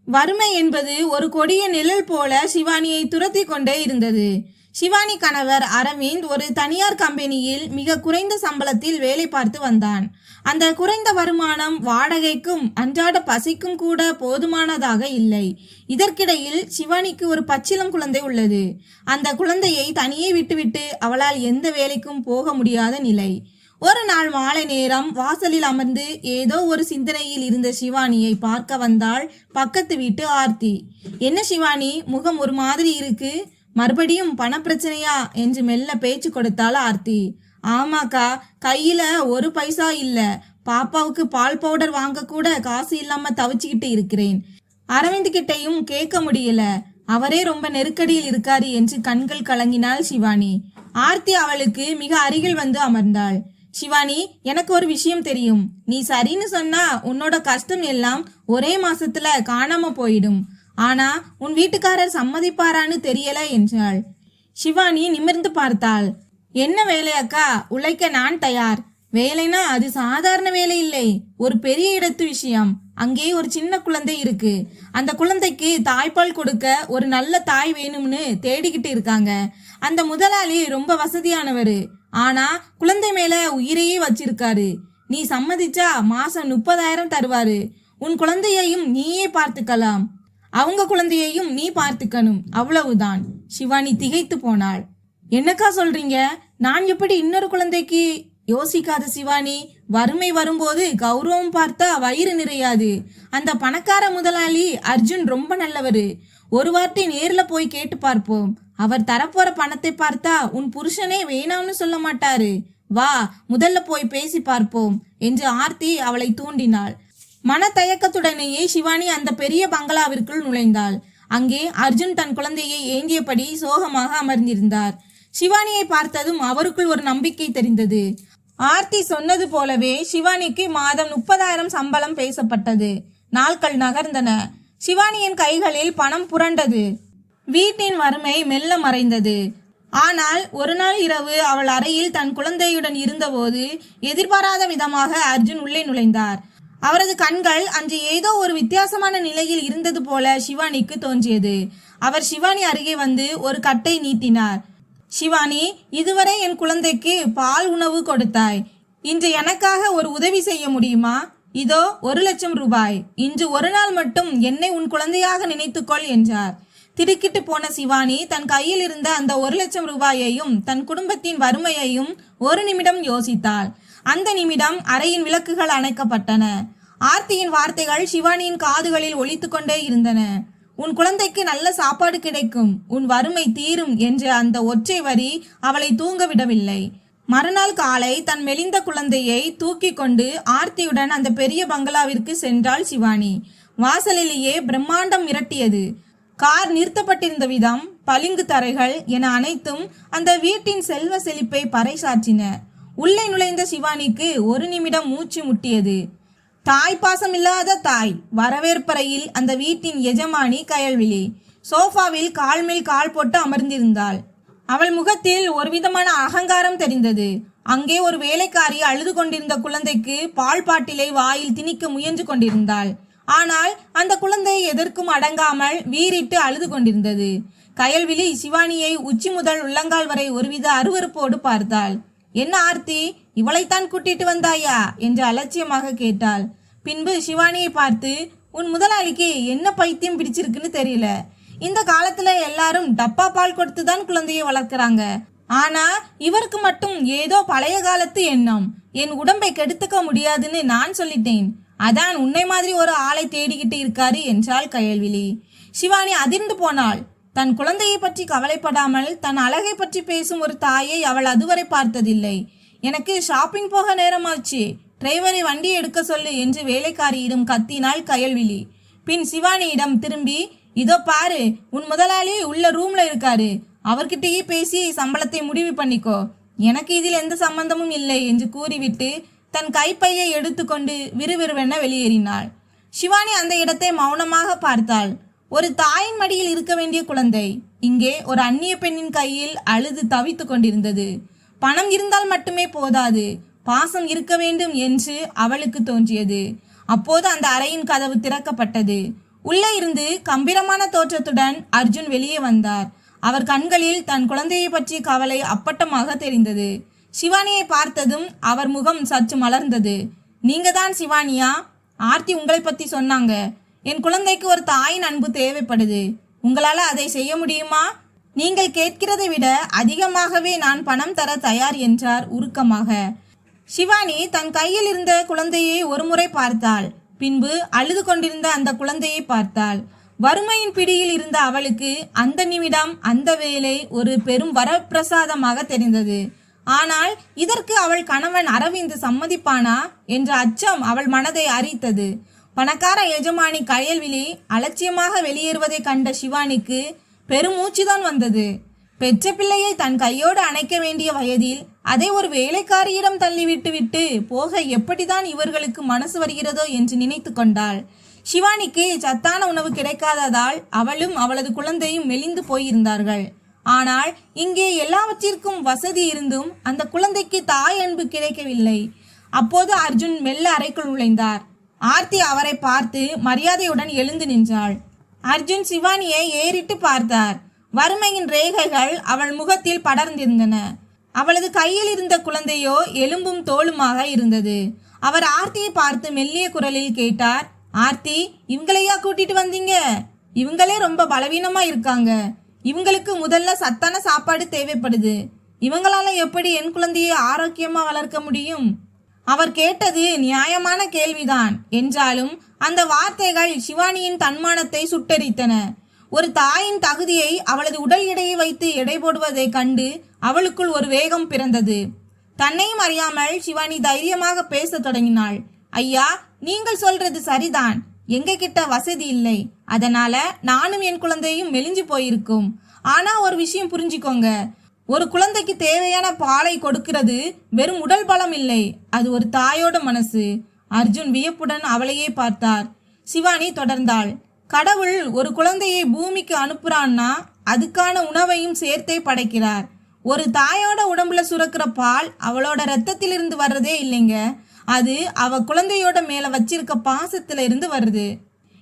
வறுமை என்பது ஒரு கொடிய நிழல் போல சிவானியை துரத்தி கொண்டே இருந்தது. சிவானி கணவர் அரவிந்த் ஒரு தனியார் கம்பெனியில் மிக குறைந்த சம்பளத்தில் வேலை பார்த்து வந்தான். அந்த குறைந்த வருமானம் வாடகைக்கும் அன்றாட பசிக்கும் கூட போதுமானதாக இல்லை. இதற்கிடையில் சிவானிக்கு ஒரு பச்சிளம் குழந்தை உள்ளது. அந்த குழந்தையை தனியே விட்டுவிட்டு அவளால் எந்த வேலைக்கும் போக முடியாத நிலை. ஒரு நாள் மாலை நேரம் வாசலில் அமர்ந்து ஏதோ ஒரு சிந்தனையில் இருந்த சிவானியை பார்க்க வந்தாள் பக்கத்து வீட்டு ஆர்த்தி. என்ன சிவானி, முகம் ஒரு மாதிரி இருக்கு, மறுபடியும் பணப்பிரச்சனையா என்று மெல்ல பேச்சு கொடுத்தாள் ஆர்த்தி. ஆமாக்கா, கையில ஒரு பைசா இல்ல, பாப்பாவுக்கு பால் பவுடர் வாங்க கூட காசு இல்லாம தவிச்சுக்கிட்டு இருக்கிறேன். அரவிந்த் கிட்டையும் கேட்க முடியல, அவரே ரொம்ப நெருக்கடியில் இருக்காரு என்று கண்கள் கலங்கினாள் சிவானி. ஆர்த்தி அவளுக்கு மிக அருகில் வந்து அமர்ந்தாள். சிவானி, எனக்கு ஒரு விஷயம் தெரியும். நீ சரின்னு சொன்னா உன்னோட கஷ்டம் எல்லாம் ஒரே மாசத்துல காணாம போயிடும். ஆனா உன் வீட்டுக்காரர் சம்மதிப்பாரான்னு தெரியல என்றாள். சிவானி நிமிர்ந்து பார்த்தாள். என்ன வேலையாக்கா? உழைக்க நான் தயார். வேலைனா அது சாதாரண வேலை இல்லை, ஒரு பெரிய இடத்து விஷயம். அங்கே ஒரு சின்ன குழந்தை இருக்கு. அந்த குழந்தைக்கு தாய்ப்பால் கொடுக்க ஒரு நல்ல தாய் வேணும்னு தேடிக்கிட்டு இருக்காங்க. அந்த முதலாளி ரொம்ப வசதியானவரு, ஆனா குழந்தை மேல உயிரையே வச்சிருக்காரு. நீ சம்மதிச்சா மாசம் 30,000 தருவாரு. உன் குழந்தையையும் நீயே பார்த்துக்கலாம், அவங்க குழந்தையையும் நீ பார்த்துக்கணும், அவ்வளவுதான். சிவானி திகைத்து போனாள். என்னக்கா சொல்றீங்க? நான் எப்படி இன்னொரு குழந்தைக்கு? யோசிக்காத சிவானி, வறுமை வரும்போது கௌரவம் பார்த்தா வயிறு நிறையாது. அந்த பணக்கார முதலாளி அர்ஜுன் ரொம்ப நல்லவரு. ஒரு வார்த்தை நேர்ல போய் கேட்டு பார்ப்போம். அவர் தரப்போற பணத்தை பார்த்தா உன் புருஷனே வேணாம்னு சொல்ல மாட்டாரு. வா, முதல்ல போய் பேசி பார்ப்போம் என்று ஆர்த்தி அவளை தூண்டினாள். மனத்தயக்கத்துடனேயே சிவானி அந்த பெரிய பங்களாவிற்குள் நுழைந்தாள். அங்கே அர்ஜுன் தன் குழந்தையை ஏந்தியபடி சோகமாக அமர்ந்திருந்தார். சிவானியை பார்த்ததும் அவருக்குள் ஒரு நம்பிக்கை தெரிந்தது. ஆர்த்தி சொன்னது போலவே சிவானிக்கு மாதம் 30,000 சம்பளம் பேசப்பட்டது. நாட்கள் நகர்ந்தன. சிவானியின் கைகளில் பணம் புரண்டது. வீட்டின் வறுமை மெல்ல மறைந்தது. ஆனால் ஒரு நாள் இரவு அவள் அறையில் தன் குழந்தையுடன் இருந்தபோது எதிர்பாராத விதமாக அர்ஜுன் உள்ளே நுழைந்தார். அவரது கண்கள் அன்று ஏதோ ஒரு வித்தியாசமான நிலையில் இருந்தது போல சிவானிக்கு தோன்றியது. அவர் சிவானி அருகே வந்து ஒரு கட்டை நீட்டினார். சிவானி, இதுவரை என் குழந்தைக்கு பால் உணவு கொடுத்தாய். இன்று எனக்காக ஒரு உதவி செய்ய முடியுமா? இதோ 1,00,000 ரூபாய். இன்று ஒரு நாள் மட்டும் என்னை உன் குழந்தையாக நினைத்துக்கொள் என்றார். திடுக்கிட்டு போன சிவானி தன் கையில் இருந்த அந்த 1,00,000 ரூபாயையும் தன் குடும்பத்தின் வறுமையையும் ஒரு நிமிடம் யோசித்தாள். அந்த நிமிடம் அறையின் விளக்குகள் அணைக்கப்பட்டன. ஆர்த்தியின் வார்த்தைகள் சிவானியின் காதுகளில் ஒலித்து கொண்டே இருந்தன. உன் குழந்தைக்கு நல்ல சாப்பாடு கிடைக்கும், உன் வறுமை தீரும் என்ற அந்த ஒற்றை வரி அவளை தூங்க விடவில்லை. மறுநாள் காலை தன் மெலிந்த குழந்தையை தூக்கி கொண்டு ஆர்த்தியுடன் அந்த பெரிய பங்களாவிற்கு சென்றாள் சிவானி. வாசலிலேயே பிரம்மாண்டம் மிரட்டியது. கார் நிறுத்தப்பட்டிருந்த விதம், பளிங்கு தரைகள் என அனைத்தும் அந்த வீட்டின் செல்வ செழிப்பை பறைசாற்றின. உள்ளே நுழைந்த சிவானிக்கு ஒரு நிமிடம் மூச்சு முட்டியது. தாய் பாசம் இல்லாத தாய். வரவேற்பறையில் அந்த வீட்டின் எஜமானி கயல்விழி சோஃபாவில் கால் மேல் கால் போட்டு அமர்ந்திருந்தாள். அவள் முகத்தில் ஒரு விதமான அகங்காரம் தெரிந்தது. அங்கே ஒரு வேலைக்காரி அழுது கொண்டிருந்த குழந்தைக்கு பால் பாட்டிலை வாயில் திணிக்க முயன்று கொண்டிருந்தாள். ஆனால் அந்த குழந்தை எதற்கும் அடங்காமல் வீறிட்டு அழுது கொண்டிருந்தது. கயல்விழி சிவானியை உச்சி முதல் உள்ளங்கால் வரை ஒருவித அருவருப்போடு பார்த்தாள். என்ன ஆர்த்தி, இவளைத்தான் கூட்டிட்டு வந்தாயா என்று அலட்சியமாக கேட்டாள். பின்பு சிவானியை பார்த்து, உன் முதலாளிக்கு என்ன பைத்தியம் பிடிச்சிருக்குன்னு தெரியல. இந்த காலத்துல எல்லாரும் டப்பா பால் கொடுத்துதான் குழந்தையை வளர்க்குறாங்க. ஆனா இவருக்கு மட்டும் ஏதோ பழைய காலத்து எண்ணம். என் உடம்பை கெடுத்துக்க முடியாதுன்னு நான் சொல்லிட்டேன். அதான் உன்னை மாதிரி ஒரு ஆளை தேடிக்கிட்டு இருக்காரு என்றாள் கயல்விழி. சிவானி அதிர்ந்து போனாள். தன் குழந்தையை பற்றி கவலைப்படாமல் தன் அழகை பற்றி பேசும் ஒரு தாயை அவள் அதுவரை பார்த்ததில்லை. எனக்கு ஷாப்பிங் போக நேரமாச்சு, டிரைவரை வண்டி எடுக்க சொல்லு என்று வேலைக்காரியிடம் கத்தினாள் கயல்விழி. பின் சிவானியிடம் திரும்பி, இதோ பாரு, உன் முதலாளி உள்ள ரூம்ல இருக்காரு, அவர்கிட்டயே பேசி சம்பளத்தை முடிவு பண்ணிக்கோ, எனக்கு இதில் எந்த சம்பந்தமும் இல்லை என்று கூறிவிட்டு தன் கைப்பையை எடுத்துக்கொண்டு விறுவிறுவென வெளியேறினாள். சிவானி அந்த இடத்தை மௌனமாக பார்த்தாள். ஒரு தாயின் மடியில் இருக்க வேண்டிய குழந்தை இங்கே ஒரு அந்நிய பெண்ணின் கையில் அழுது தவித்து கொண்டிருந்தது. பணம் இருந்தால் மட்டுமே போதாது, பாசம் இருக்க வேண்டும் என்று அவளுக்கு தோன்றியது. அப்போது அந்த அறையின் கதவு திறக்கப்பட்டது. உள்ளே இருந்து கம்பீரமான தோற்றத்துடன் அர்ஜுன் வெளியே வந்தார். அவர் கண்களில் தன் குழந்தையை பற்றிய கவலை அப்பட்டமாக தெரிந்தது. சிவானியை பார்த்ததும் அவர் முகம் சற்று மலர்ந்தது. நீங்க தான் சிவானியா? ஆர்த்தி உங்களை பத்தி சொன்னாங்க. என் குழந்தைக்கு ஒரு தாயின் அன்பு தேவைப்படுது. உங்களால அதை செய்ய முடியுமா? நீங்கள் கேட்கிறதை விட அதிகமாகவே நான் பணம் தர தயார் என்றார் உருக்கமாக. சிவானி தன் கையில் இருந்த குழந்தையை ஒருமுறை பார்த்தாள். பின்பு அழுது கொண்டிருந்த அந்த குழந்தையை பார்த்தாள். வறுமையின் பிடியில் இருந்த அவளுக்கு அந்த நிமிடம் அந்த வேலை ஒரு பெரும் வரப்பிரசாதமாக தெரிந்தது. ஆனால் இதற்கு அவள் கணவன் அரவிந்த் சம்மதிப்பானா என்ற அச்சம் அவள் மனதை அரித்தது. பணக்கார எஜமானி கயல்விழி அலட்சியமாக வெளியேறுவதை கண்ட சிவானிக்கு பெருமூச்சுதான் வந்தது. பெற்ற பிள்ளையை தன் கையோடு அணைக்க வேண்டிய வயதில் அதை ஒரு வேலைக்காரியிடம் தள்ளிவிட்டு போக எப்படிதான் இவர்களுக்கு மனசு வருகிறதோ என்று நினைத்து கொண்டாள். சிவானிக்கு சத்தான உணவு கிடைக்காததால் அவளும் அவளது குழந்தையும் மெலிந்து போயிருந்தார்கள். ஆனால் இங்கே எல்லாவற்றிற்கும் வசதி இருந்தும் அந்த குழந்தைக்கு தாய் அன்பு கிடைக்கவில்லை. அப்போது அர்ஜுன் மெல்ல அறைக்குள் நுழைந்தார். ஆர்த்தி அவரை பார்த்து மரியாதையுடன் எழுந்து நின்றாள். அர்ஜுன் சிவானியை ஏறிட்டு பார்த்தார். வறுமையின் ரேகைகள் அவள் முகத்தில் படர்ந்திருந்தன. அவளது கையில் இருந்த குழந்தையோ எலும்பும் தோலுமாக இருந்தது. அவர் ஆர்த்தியை பார்த்து மெல்லிய குரலில் கேட்டார், ஆர்த்தி, இவங்களையா கூட்டிட்டு வந்தீங்க? இவங்களே ரொம்ப பலவீனமா இருக்காங்க. இவங்களுக்கு முதல்ல சத்தான சாப்பாடு தேவைப்படுது. இவங்களால எப்படி என் குழந்தையை ஆரோக்கியமா வளர்க்க முடியும்? அவர் கேட்டது நியாயமான கேள்விதான். என்றாலும் அந்த வார்த்தைகள் சிவானியின் தன்மானத்தை சுட்டெரித்தன. ஒரு தாயின் தகுதியை அவளது உடல் எடையை வைத்து எடை போடுவதை கண்டு அவளுக்குள் ஒரு வேகம் பிறந்தது. தன்னையும் அறியாமல் சிவானி தைரியமாக பேச தொடங்கினாள். ஐயா, நீங்கள் சொல்றது சரிதான். எங்க கிட்ட வசதி இல்லை. அதனால நானும் என் குழந்தையும் மெலிஞ்சு போயிருக்கும். ஆனா ஒரு விஷயம் புரிஞ்சுக்கோங்க. ஒரு குழந்தைக்கு தேவையான பாலை கொடுக்கிறது வெறும் உடல் பலம் இல்லை, அது ஒரு தாயோட மனசு. அர்ஜுன் வியப்புடன் அவளையே பார்த்தார். சிவானி தொடர்ந்தாள். கடவுள் ஒரு குழந்தையை பூமிக்கு அனுப்புறான்னா அதுக்கான உணவையும் சேர்த்தே படைக்கிறார். ஒரு தாயோட உடம்புல சுரக்கிற பால் அவளோட ரத்தத்திலிருந்து வர்றதே இல்லைங்க. அது அவ குழந்தையோட மேல வச்சிருக்க பாசத்துல இருந்து வருது.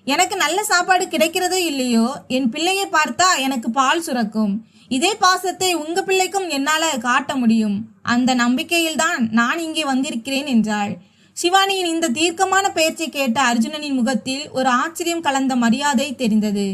எனக்கு நல்ல சாப்பாடு கிடைக்கிறதோ இல்லையோ, என் பிள்ளையை பார்த்தா எனக்கு பால் சுரக்கும். இதே பாசத்தை உங்க பிள்ளைக்கும் என்னால காட்ட முடியும். அந்த நம்பிக்கையில்தான் நான் இங்கே வந்திருக்கிறேன் என்றாள். சிவானியின் இந்த தீர்க்கமான பேச்சை கேட்ட அர்ஜுனனின் முகத்தில் ஒரு ஆச்சரியம் கலந்த மரியாதை தெரிந்தது.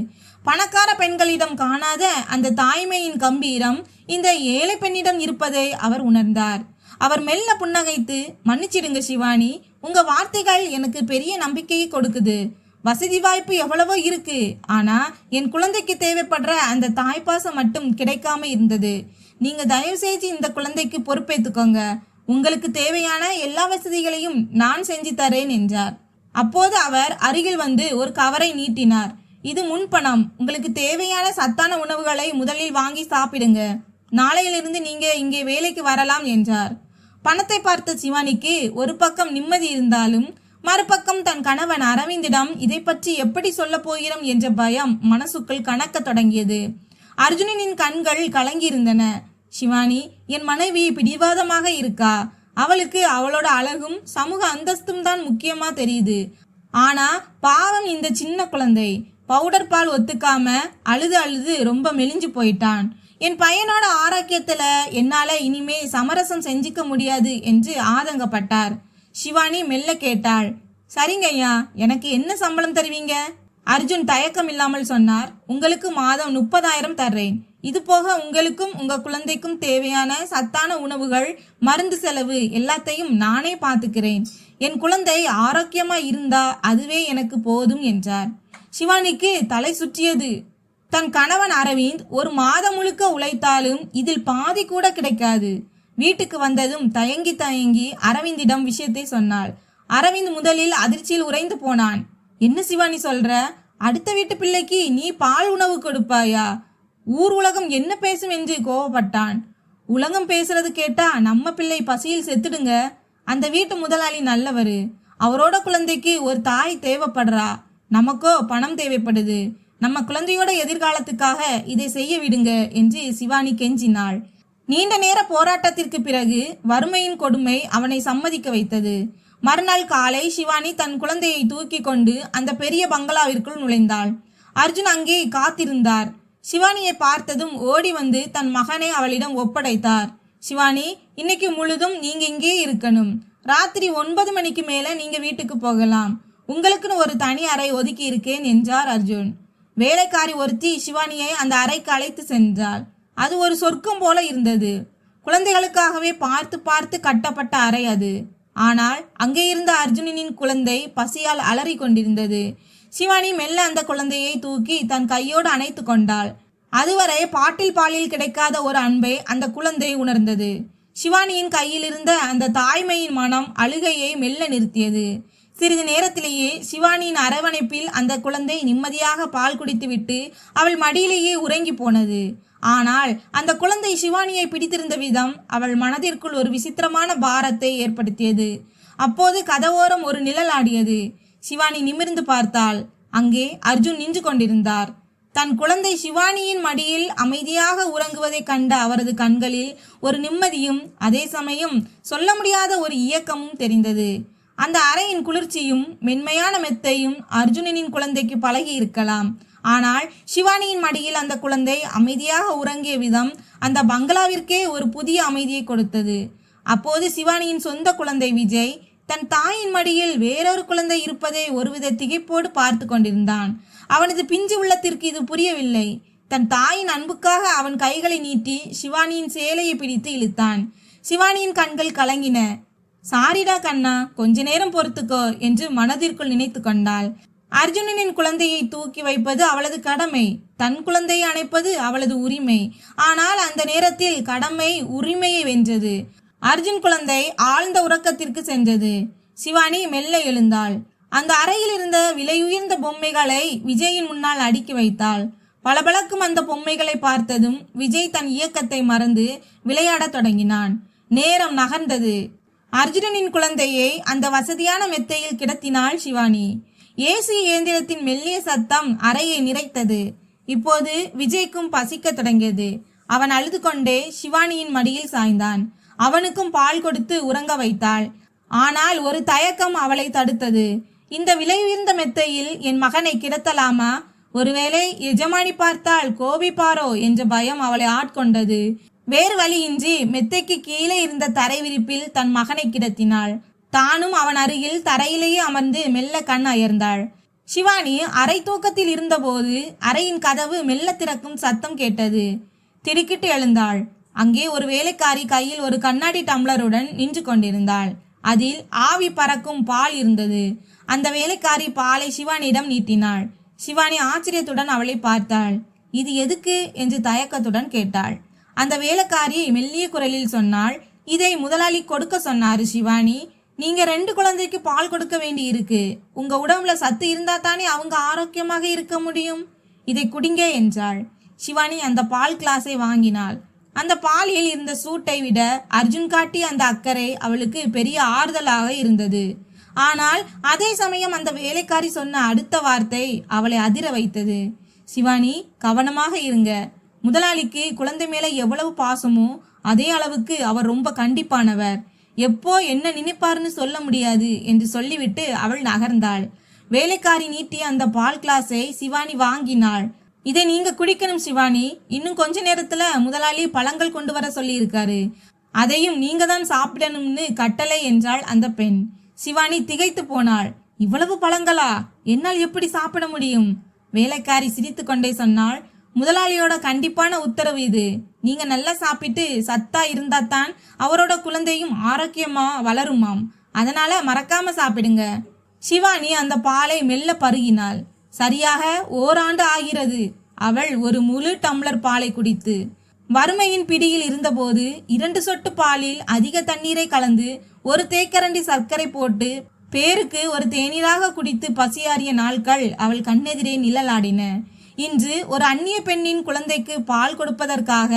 பணக்கார பெண்களிடம் காணாத அந்த தாய்மையின் கம்பீரம் இந்த ஏழை பெண்ணிடம் இருப்பதை அவர் உணர்ந்தார். அவர் மெல்ல புன்னகைத்து, மன்னிச்சிடுங்க சிவானி, உங்க வார்த்தைகள் எனக்கு பெரிய நம்பிக்கையை கொடுக்குது. வசதி வாய்ப்பு எவ்வளவோ இருக்கு, ஆனா என் குழந்தைக்கு தேவைப்படுற அந்த தாய்ப்பாசம் மட்டும் கிடைக்காம இருந்தது. நீங்க தயவு செய்து இந்த குழந்தைக்கு பொறுப்பேற்றுக்கோங்க. உங்களுக்கு தேவையான எல்லா வசதிகளையும் நான் செஞ்சு தரேன் என்றார். அப்போது அவர் அருகில் வந்து ஒரு கவரை நீட்டினார். இது முன்பணம். உங்களுக்கு தேவையான சத்தான உணவுகளை முதலில் வாங்கி சாப்பிடுங்க. நாளையிலிருந்து நீங்க இங்கே வேலைக்கு வரலாம் என்றார். பணத்தை பார்த்த சிவானிக்கு ஒரு பக்கம் நிம்மதி இருந்தாலும் மறுபக்கம் தன் கணவன் அரவிந்திடம் இதை பற்றி எப்படி சொல்ல போகிறோம் என்ற பயம் மனசுக்குள் கணக்க தொடங்கியது. அர்ஜுனனின் கண்கள் கலங்கியிருந்தன. சிவானி, என் மனைவி பிடிவாதமாக இருக்கா. அவளுக்கு அவளோட அழகும் சமூக அந்தஸ்தும் தான் முக்கியமா தெரியுது. ஆனா பாவம் இந்த சின்ன குழந்தை பவுடர் பால் ஒத்துக்காம அழுது அழுது ரொம்ப மெலிஞ்சு போயிட்டான். என் பையனோட ஆரோக்கியத்துல என்னால இனிமே சமரசம் செஞ்சுக்க முடியாது என்று ஆதங்கப்பட்டார். சிவானி மெல்ல கேட்டாள், சரிங்க ஐயா, எனக்கு என்ன சம்பளம் தருவீங்க? அர்ஜுன் தயக்கம் இல்லாமல் சொன்னார், உங்களுக்கு மாதம் 30,000 தர்றேன். இது போக உங்களுக்கும் உங்க குழந்தைக்கும் தேவையான சத்தான உணவுகள், மருந்து செலவு எல்லாத்தையும் நானே பார்த்துக்கிறேன். என் குழந்தை ஆரோக்கியமா இருந்தா அதுவே எனக்கு போதும் என்றார். சிவானிக்கு தலை சுற்றியது. தன் கணவன் அரவிந்த் ஒரு மாதம் முழுக்க உழைத்தாலும் இதில் பாதி கூட கிடைக்காது. வீட்டுக்கு வந்ததும் தயங்கி தயங்கி அரவிந்திடம் விஷயத்தை சொன்னாள். அரவிந்த் முதலில் அதிர்ச்சியில் உறைந்து போனான். என்ன சிவானி சொல்ற? அடுத்த வீட்டு பிள்ளைக்கு நீ பால் உணவு கொடுப்பாயா? ஊர் உலகம் என்ன பேசும் என்று கோவப்பட்டான். உலகம் பேசுறது கேட்டா நம்ம பிள்ளை பசியில் செத்துடுங்க. அந்த வீட்டு முதலாளி நல்லவரு. அவரோட குழந்தைக்கு ஒரு தாய் தேவைப்படுறா. நமக்கோ பணம் தேவைப்படுது. நம்ம குழந்தையோட எதிர்காலத்துக்காக இதை செய்ய விடுங்க என்று சிவானி கெஞ்சினாள். நீண்ட நேர போராட்டத்திற்கு பிறகு வறுமையின் கொடுமை அவனை சம்மதிக்க வைத்தது. மறுநாள் காலை சிவானி தன் குழந்தையை தூக்கி கொண்டு அந்த பெரிய பங்களாவிற்குள் நுழைந்தாள். அர்ஜுன் அங்கே காத்திருந்தார். சிவானியை பார்த்ததும் ஓடி வந்து தன் மகனை அவளிடம் ஒப்படைத்தார். சிவானி, இன்னைக்கு முழுதும் நீங்க இங்கே இருக்கணும். ராத்திரி 9 மணிக்கு மேல நீங்க வீட்டுக்கு போகலாம். உங்களுக்குன்னு ஒரு தனி அறை ஒதுக்கி இருக்கேன் என்றார் அர்ஜுன். வேலைக்காரி ஒருத்தி சிவானியை அந்த அறைக்கு அழைத்து சென்றாள். அது ஒரு சொர்க்கம் போல இருந்தது. குழந்தைகளுக்காகவே பார்த்து பார்த்து கட்டப்பட்ட அறை அது. ஆனால் அங்கே இருந்த அர்ஜுனனின் குழந்தை பசியால் அலறி கொண்டிருந்தது. சிவானி மெல்ல அந்த குழந்தையை தூக்கி தன் கையோடு அணைத்து கொண்டாள். அதுவரை பாட்டில் பாலில் கிடைக்காத ஒரு அன்பை அந்த குழந்தை உணர்ந்தது. சிவானியின் கையில் இருந்த அந்த தாய்மையின் மனம் அழுகையை மெல்ல நிறுத்தியது. சிறிது நேரத்திலேயே சிவானியின் அரவணைப்பில் அந்த குழந்தை நிம்மதியாக பால் குடித்துவிட்டு அவள் மடியிலேயே உறங்கி போனது. ஆனால் அந்த குழந்தை சிவானியை பிடித்திருந்த விதம் அவள் மனதிற்குள் ஒரு விசித்திரமான பாரத்தை ஏற்படுத்தியது. அப்போது கதவோரம் ஒரு நிழல் ஆடியது. சிவானி நிமிர்ந்து பார்த்தாள். அங்கே அர்ஜுன் நின்று கொண்டிருந்தார். தன் குழந்தை சிவானியின் மடியில் அமைதியாக உறங்குவதை கண்ட அவரது கண்களில் ஒரு நிம்மதியும் அதே சமயம் சொல்ல முடியாத ஒரு இயக்கமும் தெரிந்தது. அந்த அறையின் குளிர்ச்சியும் மென்மையான மெத்தையும் அர்ஜுனனின் குழந்தைக்கு பழகி இருக்கலாம். ஆனால் சிவானியின் மடியில் அந்த குழந்தை அமைதியாக உறங்கிய விதம் அந்த பங்களாவிற்கே ஒரு புதிய அமைதியை கொடுத்தது. அப்போது சிவானியின் சொந்த குழந்தை விஜய் தன் தாயின் மடியில் வேறொரு குழந்தை இருப்பதை ஒருவித திகைப்போடு பார்த்து கொண்டிருந்தான். அவனது பிஞ்சு உள்ளத்திற்கு இது புரியவில்லை. தன் தாயின் அன்புக்காக அவன் கைகளை நீட்டி சிவானியின் சேலையை பிடித்து இழுத்தான். சிவானியின் கண்கள் கலங்கின. சாரிடா கண்ணா, கொஞ்ச நேரம் பொறுத்துக்கோ என்று மனதிற்குள் நினைத்து கொண்டாள். அர்ஜுனனின் குழந்தையை தூக்கி வைப்பது அவளது கடமை, தன் குழந்தையை அணைப்பது அவளது உரிமை. ஆனால் அந்த நேரத்தில் கடமை உரிமையை வென்றது. அர்ஜுன் குழந்தை ஆழ்ந்த உறக்கத்திற்கு சென்றது. சிவானி மெல்ல எழுந்தாள். அந்த அறையில் இருந்த விலையுயர்ந்த பொம்மைகளை விஜயின் முன்னால் அடுக்கி வைத்தாள். பளபளக்கும் அந்த பொம்மைகளை பார்த்ததும் விஜய் தன் இயக்கத்தை மறந்து விளையாடத் தொடங்கினான். நேரம் நகர்ந்தது. அர்ஜுனனின் குழந்தையை அந்த வசதியான மெத்தையில் கிடத்தினாள் சிவானி. ஏசி இயந்திரத்தின் மெல்லிய சத்தம் அறையை நிறைத்தது. இப்போது விஜய்க்கும் பசிக்க தொடங்கியது. அவன் அழுது கொண்டே சிவானியின் மடியில் சாய்ந்தான். அவனுக்கும் பால் கொடுத்து உறங்க வைத்தாள். ஆனால் ஒரு தயக்கம் அவளை தடுத்தது. இந்த விலையுயர்ந்த மெத்தையில் என் மகனை கிடத்தலாமா? ஒருவேளை எஜமானி பார்த்தால் கோபிப்பாரோ என்ற பயம் அவளை ஆட்கொண்டது. வேறு வழியின்றி மெத்தைக்கு கீழே இருந்த தரை விரிப்பில் தன் மகனை கிடத்தினாள். தானும் அவன் அருகில் தரையிலேயே அமர்ந்து மெல்ல கண் அயர்ந்தாள். சிவானி அரை தூக்கத்தில் இருந்தபோது அறையின் கதவு மெல்ல திறக்கும் சத்தம் கேட்டது. திடுக்கிட்டு எழுந்தாள். அங்கே ஒரு வேலைக்காரி கையில் ஒரு கண்ணாடி டம்ளருடன் நின்று கொண்டிருந்தாள். அதில் ஆவி பறக்கும் பால் இருந்தது. அந்த வேலைக்காரி பாலை சிவானியிடம் நீட்டினாள். சிவானி ஆச்சரியத்துடன் அவளை பார்த்தாள். இது எதுக்கு என்று தயக்கத்துடன் கேட்டாள். அந்த வேலைக்காரி மெல்லிய குரலில் சொன்னாள், இதை முதலாளி கொடுக்க சொன்னாரு சிவானி. நீங்க 2 குழந்தைக்கு பால் கொடுக்க வேண்டி இருக்கு. உங்க உடம்புல சத்து இருந்தா தானே அவங்க ஆரோக்கியமாக இருக்க முடியும். இதை குடிங்க என்றாள். சிவானி அந்த பால் கிளாஸை வாங்கினாள். அந்த பாலில் இருந்த சூட்டை விட அர்ஜுன் காட்டிய அந்த அக்கறை அவளுக்கு பெரிய ஆறுதலாக இருந்தது. ஆனால் அதே சமயம் அந்த வேலைக்காரி சொன்ன அடுத்த வார்த்தை அவளை அதிர வைத்தது. சிவானி, கவனமாக இருங்க. முதலாளிக்கு குழந்தை மேல எவ்வளவு பாசமோ அதே அளவுக்கு அவர் ரொம்ப கண்டிப்பானவர். எப்போ என்ன நினைப்பாருன்னு சொல்ல முடியாது என்று சொல்லிவிட்டு அவள் நகர்ந்தாள். வேலைக்காரி நீட்டிய அந்த பால் கிளாஸை சிவானி வாங்கினாள். இதை நீங்க குடிக்கணும் சிவானி. இன்னும் கொஞ்ச நேரத்துல முதலாளி பழங்கள் கொண்டு வர சொல்லி இருக்காரு. அதையும் நீங்க தான் சாப்பிடணும்னு கட்டளை என்றாள் அந்த பெண். சிவானி திகைத்து போனாள். இவ்வளவு பழங்களா? என்னால் எப்படி சாப்பிட முடியும்? வேலைக்காரி சிரித்து கொண்டே சொன்னாள், முதலாளியோட கண்டிப்பான உத்தரவு இது. நீங்க நல்லா சாப்பிட்டு சத்தா இருந்தா தான் அவரோட குழந்தையும் ஆரோக்கியமா வளருமாம். அதனால மறக்காம சாப்பிடுங்க. சிவானி அந்த பாலை மெல்ல பருகினாள். சரியாக ஓராண்டு ஆகிறது அவள் ஒரு முழு டம்ளர் பாலை குடித்து. வறுமையின் பிடியில் இருந்தபோது 2 சொட்டு பாலில் அதிக தண்ணீரை கலந்து 1 தேக்கரண்டி சர்க்கரை போட்டு பேருக்கு ஒரு தேநீராக குடித்து பசியாறிய நாட்கள் அவள் கண்ணெதிரே நிழலாடின. இன்று ஒரு அந்நிய பெண்ணின் குழந்தைக்கு பால் கொடுப்பதற்காக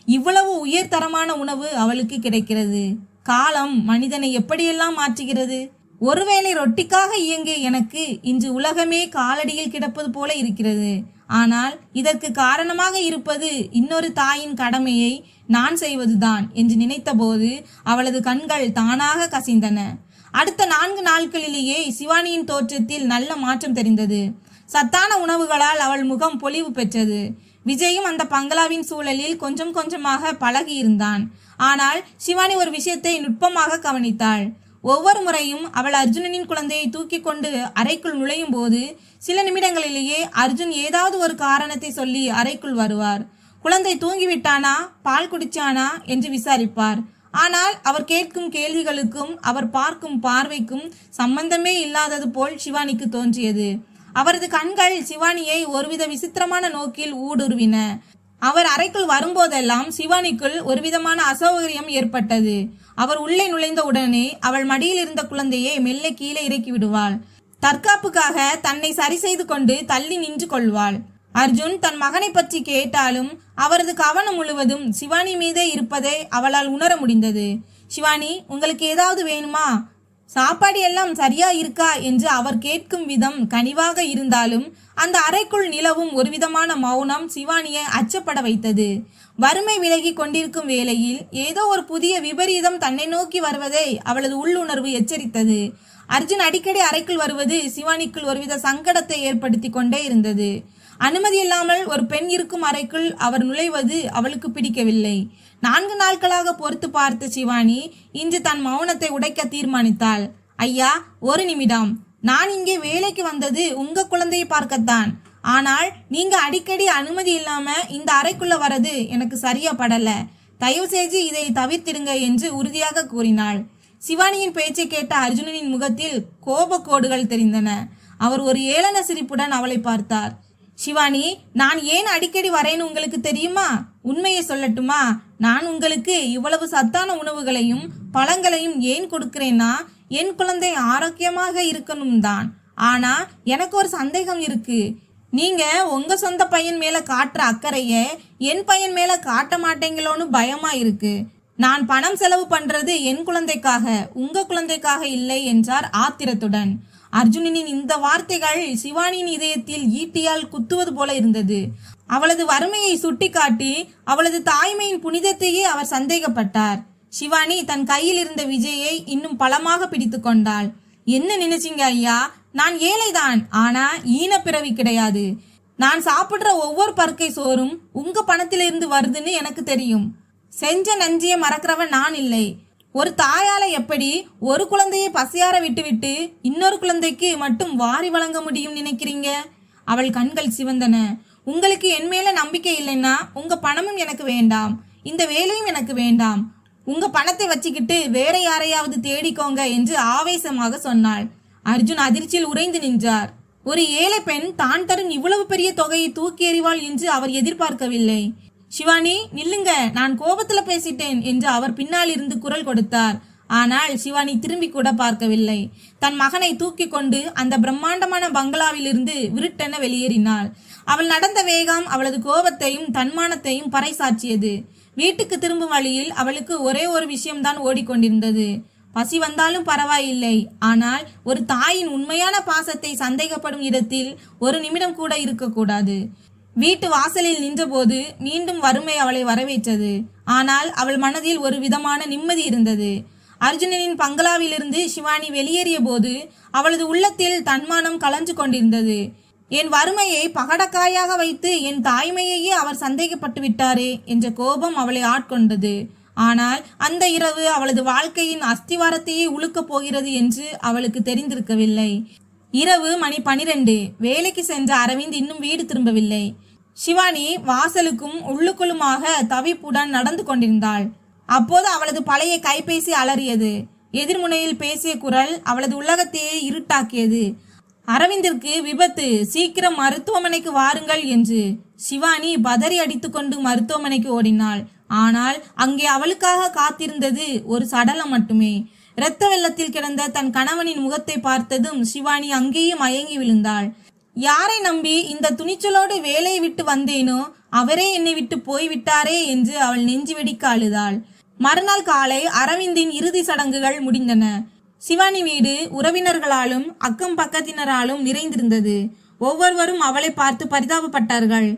இவ்வளவு உயர்தரமான உணவு அவளுக்கு கிடைக்கிறது. காலம் மனிதனை எப்படியெல்லாம் மாற்றுகிறது. ஒருவேளை ரொட்டிக்காக இயங்கிய எனக்கு இன்று உலகமே காலடியில் கிடப்பது போல இருக்கிறது. ஆனால் இதற்கு காரணமாக இருப்பது இன்னொரு தாயின் கடமையை நான் செய்வதுதான் என்று நினைத்தபோது அவளது கண்கள் தானாக கசிந்தன. அடுத்த 4 நாட்களிலேயே சிவானியின் தோற்றத்தில் நல்ல மாற்றம் தெரிந்தது. சத்தான உணவுகளால் அவள் முகம் பொலிவு பெற்றது. விஜயும் அந்த பங்களாவின் சூழலில் கொஞ்சம் கொஞ்சமாக பழகி இருந்தான். ஆனால் சிவானி ஒரு விஷயத்தை நுட்பமாக கவனித்தாள். ஒவ்வொரு முறையும் அவள் அர்ஜுனனின் குழந்தையை தூக்கி கொண்டு அறைக்குள் நுழையும் போது சில நிமிடங்களிலேயே அர்ஜுன் ஏதாவது ஒரு காரணத்தை சொல்லி அறைக்குள் வருவார். குழந்தை தூங்கிவிட்டானா, பால் குடிச்சானா என்று விசாரிப்பார். ஆனால் அவர் கேட்கும் கேள்விகளுக்கும் அவர் பார்க்கும் பார்வைக்கும் சம்பந்தமே இல்லாதது போல் சிவானிக்கு தோன்றியது. அவரது கண்கள் சிவானியை ஒருவித விசித்திரமான நோக்கில் ஊடுருவின. அவர் அறைக்குள் வரும்போதெல்லாம் சிவானிக்குள் ஒருவிதமான அசௌகரியம் ஏற்பட்டது. அவர் உள்ளே நுழைந்த உடனே அவள் மடியில் இருந்த குழந்தையை மெல்ல கீழே இறக்கி விடுவாள். தற்காப்புக்காக தன்னை சரி செய்து கொண்டு தள்ளி நின்று கொள்வாள். அர்ஜுன் தன் மகனை பற்றி கேட்டாலும் அவரது கவனம் முழுவதும் சிவானி மீதே இருப்பதை அவளால் உணர முடிந்தது. சிவானி, உங்களுக்கு ஏதாவது வேணுமா? சாப்பாடு எல்லாம் சரியா இருக்கா என்று அவர் கேட்கும் விதம் கனிவாக இருந்தாலும் அந்த அறைக்குள் நிலவும் ஒருவிதமான மௌனம் சிவானியை அச்சப்பட வைத்தது. வறுமை விலகி கொண்டிருக்கும் வேளையில் ஏதோ ஒரு புதிய விபரீதம் தன்னை நோக்கி வருவதை அவளது உள்ளுணர்வு எச்சரித்தது. அர்ஜுன் அடிக்கடி அறைக்குள் வருவது சிவானிக்குள் ஒருவித சங்கடத்தை ஏற்படுத்தி கொண்டே இருந்தது. அனுமதி இல்லாமல் ஒரு பெண் இருக்கும் அறைக்குள் அவர் நுழைவது அவளுக்கு பிடிக்கவில்லை. 4 நாட்களாக பொறுத்து பார்த்த சிவானி இன்று தன் மௌனத்தை உடைக்க தீர்மானித்தாள். ஐயா, ஒரு நிமிடம். நான் இங்கே வேலைக்கு வந்தது உங்க குழந்தையை பார்க்கத்தான். ஆனால் நீங்க அடிக்கடி அனுமதி இல்லாம இந்த அறைக்குள்ள வரது எனக்கு சரியா படல. தயவு செய்து இதை தவிர்த்திடுங்க என்று உறுதியாக கூறினாள். சிவானியின் பேச்சை கேட்ட அர்ஜுனனின் முகத்தில் கோபக்கோடுகள் தெரிந்தன. அவர் ஒரு ஏளன சிரிப்புடன் அவளை பார்த்தார். சிவானி, நான் ஏன் அடிக்கடி வரேன்னு உங்களுக்கு தெரியுமா? உண்மையை சொல்லட்டுமா? நான் உங்களுக்கு இவ்வளவு சத்தான உணவுகளையும் பழங்களையும் ஏன் கொடுக்கிறேன்னா என் குழந்தை ஆரோக்கியமாக இருக்கணும் தான். ஆனா எனக்கு ஒரு சந்தேகம் இருக்கு. நீங்க உங்க சொந்த பையன் மேல காட்டுற அக்கறைய என் பையன் மேல காட்ட மாட்டீங்களோன்னு பயமா இருக்கு. நான் பணம் செலவு பண்றது என் குழந்தைக்காக, உங்க குழந்தைக்காக இல்லை என்றார் ஆத்திரத்துடன். அர்ஜுனனின் இந்த வார்த்தைகள் சிவானியின் இதயத்தில் ஈட்டியால் குத்துவது போல இருந்தது. அவளது வறுமையை சுட்டிக்காட்டி அவளது தாய்மையின் புனிதத்தையே அவர் சந்தேகப்பட்டார். சிவானி தன் கையில் இருந்த விஜயை இன்னும் பலமாக பிடித்து கொண்டாள். என்ன நினைச்சீங்க ஐயா? நான் ஏழைதான், ஆனா ஈனப்பிறவி கிடையாது. நான் சாப்பிடுற ஒவ்வொரு பருக்கை சோறும் உங்க பணத்திலிருந்து வருதுன்னு எனக்கு தெரியும். செஞ்ச நஞ்சியை மறக்கிறவன் நான் இல்லை. ஒரு தாயால எப்படி ஒரு குழந்தையை பசியார விட்டுவிட்டு இன்னொரு குழந்தைக்கு மட்டும் வாரி வழங்க முடியும் நினைக்கிறீங்க? அவள் கண்கள் சிவந்தன. உங்களுக்கு என் மேல நம்பிக்கை இல்லைன்னா உங்க பணமும் எனக்கு வேண்டாம், இந்த வேலையும் எனக்கு வேண்டாம். உங்க பணத்தை வச்சுக்கிட்டு வேற யாரையாவது தேடிக்கோங்க என்று ஆவேசமாக சொன்னாள். அர்ஜுன் அதிர்ச்சியில் உறைந்து நின்றார். ஒரு ஏழை பெண் தான் தரும் இவ்வளவு பெரிய தொகையை தூக்கி எறிவாள் என்று அவர் எதிர்பார்க்கவில்லை. சிவானி, நில்லுங்க, நான் கோபத்துல பேசிட்டேன் என்று அவர் பின்னால் இருந்து குரல் கொடுத்தார். ஆனால் சிவானி திரும்பி கூட பார்க்கவில்லை. தன் மகனை தூக்கி கொண்டு அந்த பிரம்மாண்டமான பங்களாவிலிருந்து விருட்டென வெளியேறினாள். அவள் நடந்த வேகம் அவளது கோபத்தையும் தன்மானத்தையும் பறைசாற்றியது. வீட்டுக்கு திரும்பும் வழியில் அவளுக்கு ஒரே ஒரு விஷயம்தான் ஓடிக்கொண்டிருந்தது. பசி வந்தாலும் பரவாயில்லை, ஆனால் ஒரு தாயின் உண்மையான பாசத்தை சந்தேகப்படும் இடத்தில் ஒரு நிமிடம் கூட இருக்கக்கூடாது. வீட்டு வாசலில் நின்றபோது மீண்டும் வறுமை அவளை வரவேற்றது. ஆனால் அவள் மனதில் ஒரு விதமான நிம்மதி இருந்தது. அர்ஜுனனின் பங்களாவிலிருந்து சிவானி வெளியேறிய போது அவளது உள்ளத்தில் தன்மானம் கலஞ்சு கொண்டிருந்தது. என் வறுமையை பகடக்காயாக வைத்து என் தாய்மையையே அவர் சந்தேகப்பட்டு விட்டாரே என்ற கோபம் அவளை ஆட்கொண்டது. ஆனால் அந்த இரவு அவளது வாழ்க்கையின் அஸ்திவாரத்தையே உழுக்கப் போகிறது என்று அவளுக்கு தெரிந்திருக்கவில்லை. இரவு மணி 12. வேலைக்கு சென்ற அரவிந்த் இன்னும் வீடு திரும்பவில்லை. சிவானி வாசலுக்கும் உள்ளுக்குள்ளுமாக தவிப்புடன் நடந்து கொண்டிருந்தாள். அப்போது அவளது பழைய கைபேசி அலறியது. எதிர்முனையில் பேசிய குரல் அவளது உலகத்தையே இருட்டாக்கியது. அரவிந்திற்கு விபத்து, சீக்கிரம் மருத்துவமனைக்கு வாருங்கள் என்று. சிவானி பதறி அடித்துக்கொண்டு மருத்துவமனைக்கு ஓடினாள். ஆனால் அங்கே அவளுக்காக காத்திருந்தது ஒரு சடலம் மட்டுமே. இரத்த வெள்ளத்தில் கிடந்த தன் கணவனின் முகத்தை பார்த்ததும் சிவானி அங்கேயே மயங்கி விழுந்தாள். யாரை நம்பி இந்த துணிச்சலோடு வேலையை விட்டு வந்தேனோ அவரே என்னை விட்டு போய்விட்டாரே என்று அவள் நெஞ்சு வெடிக்க அழுதாள். மறுநாள் காலை அரவிந்தின் இறுதி சடங்குகள் முடிந்தன. சிவானி வீடு உறவினர்களாலும் அக்கம் பக்கத்தினராலும் நிறைந்திருந்தது. ஒவ்வொருவரும் அவளை பார்த்து பரிதாபப்பட்டார்கள்.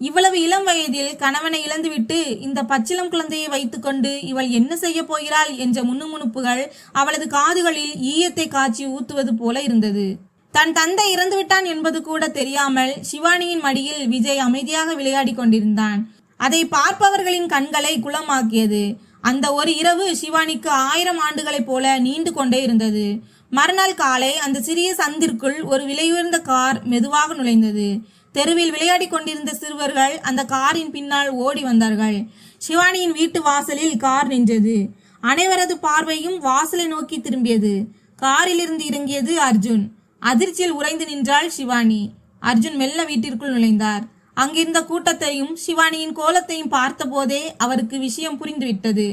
இவ்வளவு இளம் வயதில் கணவனை இழந்துவிட்டு இந்த பச்சிளம் குழந்தையை வைத்துக்கொண்டு இவள் என்ன செய்ய போகிறாள் என்ற முணுமுணுப்புகள் அவளது காதுகளில் ஈயத்தை காய்ச்சி ஊத்துவது போல இருந்தது. தன் தந்தை இறந்துவிட்டான் என்பது கூட தெரியாமல் சிவானியின் மடியில் விஜய் அமைதியாக விளையாடி கொண்டிருந்தான். அதை பார்ப்பவர்களின் கண்களை குளமாக்கியது. அந்த ஒரு இரவு சிவானிக்கு 1000 ஆண்டுகளைப் போல நீண்டு கொண்டே இருந்தது. மறுநாள் காலை அந்த சிறிய சந்திற்குள் ஒரு விலையுயர்ந்த கார் மெதுவாக நுழைந்தது. தெருவில் விளையாடி கொண்டிருந்த சிறுவர்கள் அந்த காரின் பின்னால் ஓடி வந்தார்கள். சிவானியின் வீட்டு வாசலில் கார் நின்றது. அனைவரது பார்வையும் வாசலை நோக்கி திரும்பியது. காரிலிருந்து இறங்கியது அர்ஜுன். அதிர்ச்சியில் உறைந்து நின்றாள் சிவானி. அர்ஜுன் மெல்ல வீட்டிற்குள் நுழைந்தார். அங்கிருந்த கூட்டத்தையும் சிவானியின் கோலத்தையும் பார்த்தபோதே அவருக்கு விஷயம் புரிந்துவிட்டது.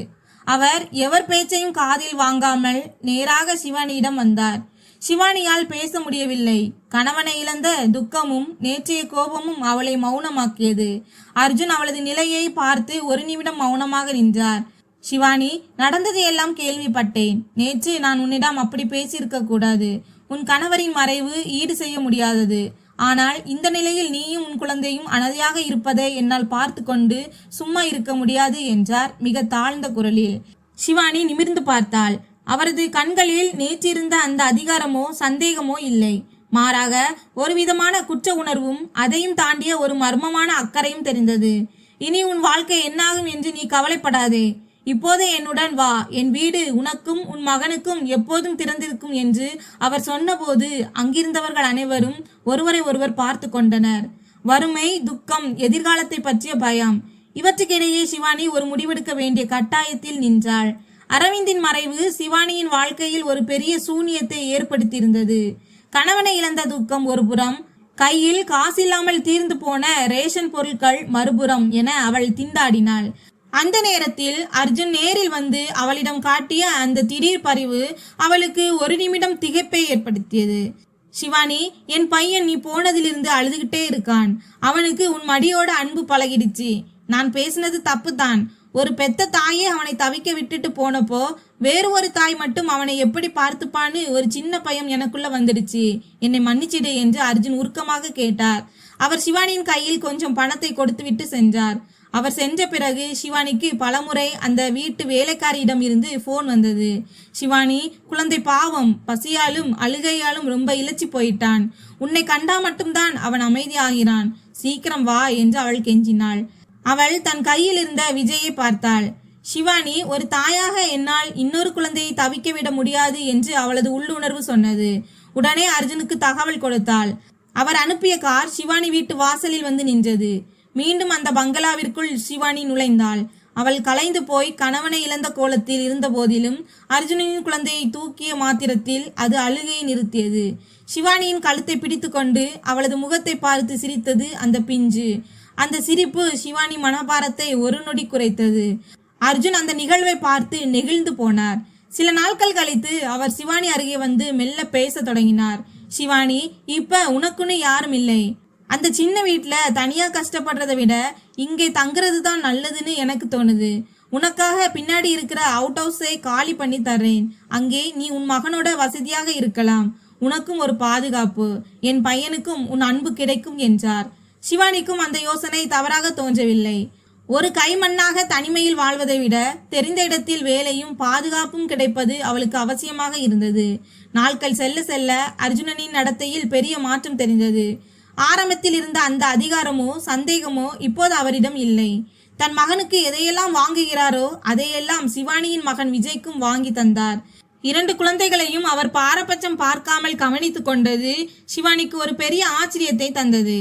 அவர் எவர் பேச்சையும் காதில் வாங்காமல் நேராக சிவானியிடம் வந்தார். சிவானியால் பேச முடியவில்லை. கணவனை இழந்த துக்கமும் நேற்றைய கோபமும் அவளை மௌனமாக்கியது. அர்ஜுன் அவளது நிலையை பார்த்து ஒரு நிமிடம் மௌனமாக நின்றார். சிவானி, நடந்ததை எல்லாம் கேள்விப்பட்டேன். நேற்று நான் உன்னிடம் அப்படி பேசியிருக்க கூடாது. உன் கணவரின் மறைவு ஈடு செய்ய முடியாதது. ஆனால் இந்த நிலையில் நீயும் உன் குழந்தையும் அனாதையாக இருப்பதை என்னால் பார்த்து கொண்டு சும்மா இருக்க முடியாது என்றார் மிக தாழ்ந்த குரலில். சிவானி நிமிர்ந்து பார்த்தாள். அவரது கண்களில் நேற்றிருந்த அந்த அதிகாரமோ சந்தேகமோ இல்லை. மாறாக ஒரு விதமான குற்ற உணர்வும் அதையும் தாண்டிய ஒரு மர்மமான அக்கறையும் தெரிந்தது. இனி உன் வாழ்க்கை என்னாகும் என்று நீ கவலைப்படாதே. இப்போதே என்னுடன் வா. என் வீடு உனக்கும் உன் மகனுக்கும் எப்போதும் திறந்திருக்கும் என்று அவர் சொன்னபோது அங்கிருந்தவர்கள் அனைவரும் ஒருவரை ஒருவர் பார்த்து கொண்டனர். வறுமை, துக்கம், எதிர்காலத்தை பற்றிய பயம், இவற்றுக்கிடையே சிவானி ஒரு முடிவெடுக்க வேண்டிய கட்டாயத்தில் நின்றாள். அரவிந்தின் மறைவு சிவானியின் வாழ்க்கையில் ஒரு பெரிய சூனியத்தை ஏற்படுத்தியிருந்தது. கணவனை இழந்த துக்கம் ஒருபுறம், கையில் காசில்லாமல் தீர்ந்து போன ரேஷன் பொருட்கள் மறுபுறம் என அவள் திண்டாடினாள். அந்த நேரத்தில் அர்ஜுன் நேரில் வந்து அவளிடம் காட்டிய அந்த திடீர் பரிவு அவளுக்கு ஒரு நிமிடம் திகைப்பை ஏற்படுத்தியது. சிவானி, என் பையன் நீ போனதிலிருந்து அழுதுகிட்டே இருக்கான். அவனுக்கு உன் மடியோட அன்பு பழகிடுச்சு. நான் பேசினது தப்புதான். ஒரு பெத்த தாயே அவனை தவிக்க விட்டுட்டு போனப்போ வேறு ஒரு தாய் மட்டும் அவனை எப்படி பார்த்துப்பான்னு ஒரு சின்ன பயம் எனக்குள்ள வந்துடுச்சு. என்னை மன்னிச்சிடு என்று அர்ஜுன் உருக்கமாக கேட்டார். அவர் சிவானியின் கையில் கொஞ்சம் பணத்தை கொடுத்துவிட்டு சென்றார். அவர் சென்ற பிறகு சிவானிக்கு பலமுறை அந்த வீட்டு வேலைக்காரியிடம் இருந்து போன் வந்தது. சிவானி, குழந்தை பாவம், பசியாலும் அழுகையாலும் ரொம்ப இழைச்சி போயிட்டான். உன்னை கண்டா மட்டும்தான் அவன் அமைதியாகிறான். சீக்கிரம் வா என்று அவள் கெஞ்சினாள். அவள் தன் கையில் இருந்த விஜயை பார்த்தாள். சிவானி, ஒரு தாயாக என்னால் இன்னொரு குழந்தையை தவிக்க விட முடியாது என்று அவளது உள்ளுணர்வு சொன்னது. உடனே அர்ஜுனுக்கு தகவல் கொடுத்தாள். அவர் அனுப்பிய கார் சிவானி வீட்டு வாசலில் வந்து நின்றது. மீண்டும் அந்த பங்களாவிற்குள் சிவானி நுழைந்தாள். அவள் கலைந்து போய் கணவனை இழந்த கோலத்தில் இருந்த போதிலும் அர்ஜுனின் குழந்தையை தூக்கிய மாத்திரத்தில் அது அழுகையை நிறுத்தியது. சிவானியின் கழுத்தை பிடித்து கொண்டு அவளது முகத்தை பார்த்து சிரித்தது அந்த பிஞ்சு. அந்த சிரிப்பு சிவானி மனபாரத்தை ஒரு நொடி குறைத்தது. அர்ஜுன் அந்த நிகழ்வை பார்த்து நெகிழ்ந்து போனார். சில நாட்கள் கழித்து அவர் சிவானி அருகே வந்து மெல்ல பேச தொடங்கினார். சிவானி, இப்ப உனக்குன்னு யாரும் இல்லை. அந்த சின்ன வீட்டில் தனியாக கஷ்டப்படுறதை விட இங்கே தங்குறது தான் நல்லதுன்னு எனக்கு தோணுது. உனக்காக பின்னாடி இருக்கிற அவுட் ஹவுஸை காலி பண்ணி தர்றேன். அங்கே நீ உன் மகனோட வசதியாக இருக்கலாம். உனக்கும் ஒரு பாதுகாப்பு, என் பையனுக்கும் உன் அன்பு கிடைக்கும் என்றார். சிவானிக்கும் அந்த யோசனை தவறாக தோன்றவில்லை. ஒரு கைமண்ணாக தனிமையில் வாழ்வதை விட தெரிந்த இடத்தில் வேலையும் பாதுகாப்பும் கிடைப்பது அவளுக்கு அவசியமாக இருந்தது. நாட்கள் செல்ல செல்ல அர்ஜுனனின் நடத்தையில் பெரிய மாற்றம் தெரிந்தது. ஆரம்பத்தில் இருந்த அந்த அதிகாரமோ சந்தேகமோ இப்போது அவரிடம் இல்லை. தன் மகனுக்கு எதையெல்லாம் வாங்குகிறாரோ அதையெல்லாம் சிவானியின் மகன் விஜய்க்கும் வாங்கி தந்தார். 2 குழந்தைகளையும் அவர் பாரபட்சம் பார்க்காமல் கவனித்து கொண்டது சிவானிக்கு ஒரு பெரிய ஆச்சரியத்தை தந்தது.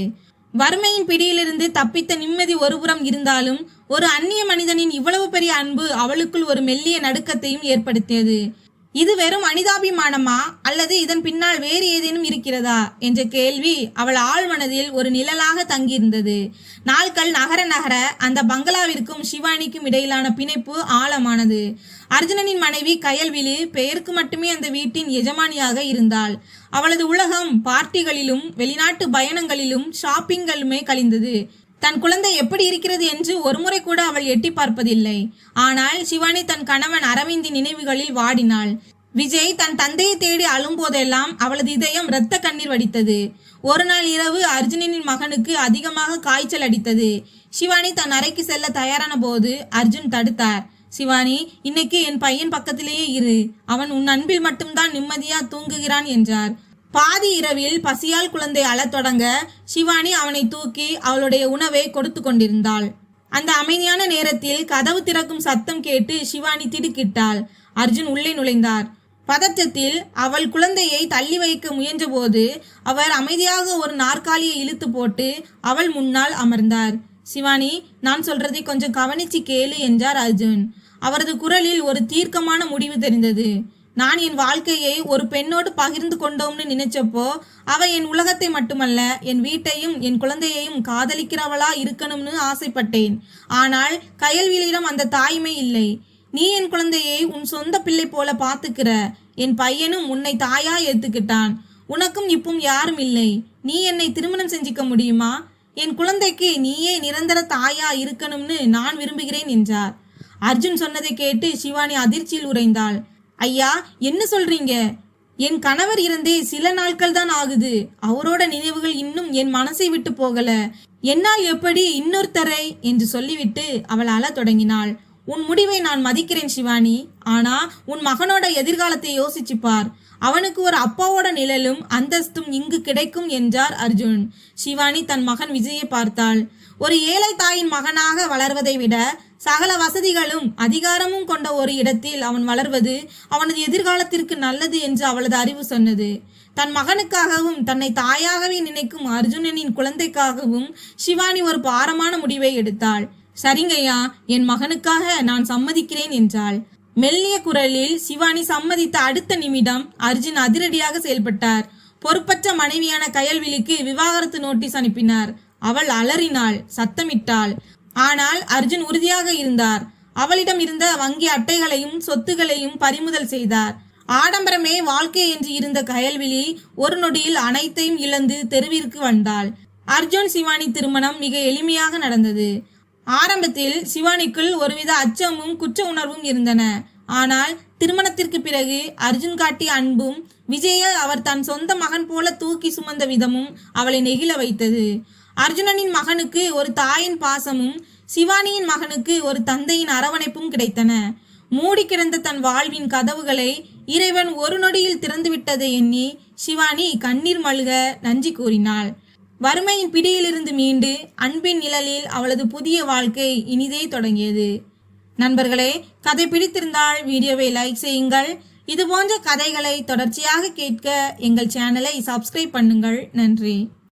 வறுமையின் பிடியிலிருந்து தப்பித்த நிம்மதி ஒருபுறம் இருந்தாலும் ஒரு அந்நிய மனிதனின் இவ்வளவு பெரிய அன்பு அவளுக்குள் ஒரு மெல்லிய நடுக்கத்தையும் ஏற்படுத்தியது. இது வெறும் அனிதாபிமானமா அல்லது இதன் பின்னால் வேறு ஏதேனும் இருக்கிறதா என்ற கேள்வி அவள் ஆழ்மனதில் ஒரு நிழலாக தங்கியிருந்தது. நாட்கள் நகர நகர அந்த பங்களாவிற்கும் சிவானிக்கும் இடையிலான பிணைப்பு ஆழமானது. அர்ஜுனனின் மனைவி கயல்விழி பெயருக்கு மட்டுமே அந்த வீட்டின் எஜமானியாக இருந்தாள். அவளது உலகம் பார்ட்டிகளிலும் வெளிநாட்டு பயணங்களிலும் ஷாப்பிங்களுமே கழிந்தது. தன் குழந்தை எப்படி இருக்கிறது என்று ஒருமுறை கூட அவள் எட்டி பார்ப்பதில்லை. ஆனால் சிவானி தன் கணவன் அரவிந்தின் நினைவுகளில் வாடினாள். விஜய் தன் தந்தையை தேடி அழும்போதெல்லாம் அவளது இதயம் இரத்த கண்ணீர் வடித்தது. ஒரு நாள் இரவு அர்ஜுனனின் மகனுக்கு அதிகமாக காய்ச்சல் அடித்தது. சிவானி தன் அறைக்கு செல்ல தயாரான போது அர்ஜுன் தடுத்தார். சிவானி, இன்னைக்கு என் பையன் பக்கத்திலேயே இரு. அவன் உன் அன்பில் மட்டும்தான் நிம்மதியா தூங்குகிறான் என்றார். பாதி இரவில் பசியால் குழந்தை அழத் தொடங்க சிவானி அவனை தூக்கி அவளுடைய உணவை கொடுத்து கொண்டிருந்தாள். அந்த அமைதியான நேரத்தில் கதவு திறக்கும் சத்தம் கேட்டு சிவானி திடுக்கிட்டாள். அர்ஜுன் உள்ளே நுழைந்தார். பதற்றத்தில் அவள் குழந்தையை தள்ளி வைக்க முயன்றபோது அவர் அமைதியாக ஒரு நாற்காலியை இழுத்து போட்டு அவள் முன்னால் அமர்ந்தார். சிவானி, நான் சொல்றதை கொஞ்சம் கவனிச்சு கேளு என்றார் அர்ஜுன். அவரது குரலில் ஒரு தீர்க்கமான முடிவு தெரிந்தது. நான் என் வாழ்க்கையை ஒரு பெண்ணோடு பகிர்ந்து கொண்டோம்னு நினைச்சப்போ அவ என் உலகத்தை மட்டுமல்ல என் வீட்டையும் என் குழந்தையையும் காதலிக்கிறவளா இருக்கணும்னு ஆசைப்பட்டேன். ஆனால் கயல்விழியிடம் அந்த தாய்மை இல்லை. நீ என் குழந்தையை உன் சொந்த பிள்ளை போல பாத்துக்கிற. என் பையனும் உன்னை தாயா ஏத்துக்கிட்டான். உனக்கும் இப்பவும் யாரும் இல்லை. நீ என்னை திருமணம் செஞ்சுக்க முடியுமா? என் குழந்தைக்கு நீயே நிரந்தர தாயா இருக்கணும்னு நான் விரும்புகிறேன் என்றார். அர்ஜுன் சொன்னதை கேட்டு சிவானி அதிர்ச்சியில் உறைந்தாள். ஐயா, என்ன சொல்றீங்க? என் கணவர் இறந்தே சில நாட்கள் தான் ஆகுது. அவரோட நினைவுகள் இன்னும் என் மனசை விட்டு போகல. என்னால் எப்படி இன்னொருத்தரை என்று சொல்லிவிட்டு அவள் அழத் தொடங்கினாள். உன் முடிவை நான் மதிக்கிறேன் சிவானி. ஆனா உன் மகனோட எதிர்காலத்தை யோசிச்சுப்பார். அவனுக்கு ஒரு அப்பாவோட நிழலும் அந்தஸ்தும் இங்கு கிடைக்கும் என்றார் அர்ஜுன். சிவானி தன் மகன் விஜயை பார்த்தாள். ஒரு ஏழை தாயின் மகனாக வளர்வதை விட சகல வசதிகளும் அதிகாரமும் கொண்ட ஒரு இடத்தில் அவன் வளர்வது அவனது எதிர்காலத்திற்கு நல்லது என்று அவளது அறிவு சொன்னது. தன் மகனுக்காகவும் தன்னை தாயாகவே நினைக்கும் அர்ஜுனனின் குழந்தைக்காகவும் சிவானி ஒரு பாரமான முடிவை எடுத்தாள். சரிங்கய்யா, என் மகனுக்காக நான் சம்மதிக்கிறேன் என்றாள். மெல்லிய குரலில் சிவானி சம்மதித்த அடுத்த நிமிடம் அர்ஜுன் அதிரடியாக செயல்பட்டார். பொறுப்பற்ற மனைவியான கயல்விழிக்கு விவாகரத்து நோட்டீஸ் அனுப்பினார். அவள் அலறினாள், சத்தமிட்டாள். ஆனால் அர்ஜுன் உறுதியாக இருந்தார். அவளிடம் இருந்த வங்கி அட்டைகளையும் சொத்துகளையும் பறிமுதல் செய்தார். ஆடம்பரமே வாழ்க்கை என்று இருந்த கயல்விழி ஒரு நொடியில் அனைத்தையும் இழந்து தெருவிற்கு வந்தாள். அர்ஜுன் சிவானி திருமணம் மிக எளிமையாக நடந்தது. ஆரம்பத்தில் சிவானிக்குள் ஒருவித அச்சமும் குற்ற உணர்வும் இருந்தன. ஆனால் திருமணத்திற்கு பிறகு அர்ஜுன் காட்டிய அன்பும் விஜயை அவர் தன் சொந்த மகன் போல தூக்கி சுமந்த விதமும் அவளை நெகிழ வைத்தது. அர்ஜுனனின் மகனுக்கு ஒரு தாயின் பாசமும் சிவானியின் மகனுக்கு ஒரு தந்தையின் அரவணைப்பும் கிடைத்தன. மூடி கிடந்த தன் வாழ்வின் கதவுகளை இறைவன் ஒரு நொடியில் திறந்துவிட்டதை எண்ணி சிவானி கண்ணீர் மல்க நன்றி கூறினாள். வறுமையின் பிடியிலிருந்து மீண்டு அன்பின் நிழலில் அவளது புதிய வாழ்க்கை இனிதே தொடங்கியது. நண்பர்களே, கதை பிடித்திருந்தால் வீடியோவை லைக் செய்யுங்கள். இது போன்ற கதைகளை தொடர்ச்சியாக கேட்க எங்கள் சேனலை சப்ஸ்கிரைப் பண்ணுங்கள். நன்றி.